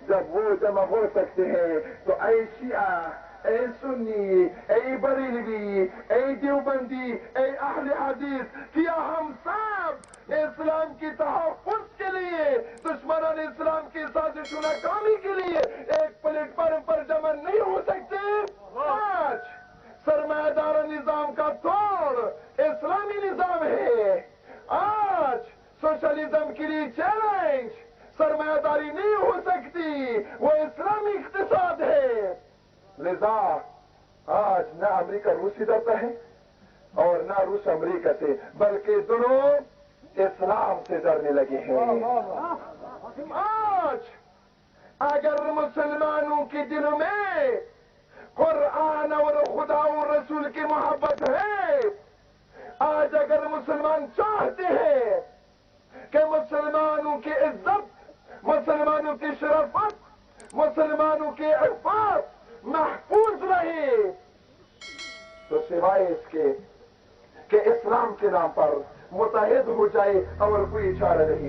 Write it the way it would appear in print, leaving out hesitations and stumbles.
جب وہ جمع ہو سکتے ہیں تو اے شیعہ، اے سنی، اے بریلوی، اے دیوبندی، اے اہل حدیث، کیا ہم سب اسلام کی تحفظ کے لیے، دشمنان اسلام کی سازشوں ناکامی کے لیے ایک پلیٹ فارم پر جمع نہیں ہو سکتے؟ آج سرمایہ دار نظام کا توڑ اسلامی نظام ہے. آج سوشلزم کے لیے چیلنج سرمایہ داری نہیں ہو سکتی، وہ اسلامی اقتصاد ہے. لذا آج نہ امریکہ روس سے ڈرتا ہے اور نہ روس امریکہ سے، بلکہ دونوں اسلام سے ڈرنے لگے ہیں. آج اگر مسلمانوں کے دلوں میں قرآن اور خدا و رسول کی محبت ہے، آج اگر مسلمان چاہتے ہیں کہ مسلمانوں کی عزت، مسلمانوں کی شرافت، مسلمانوں کی عفت محفوظ رہے، تو سوائے اس کے کہ اسلام کے نام پر متحد ہو جائے اور کوئی چارہ نہیں.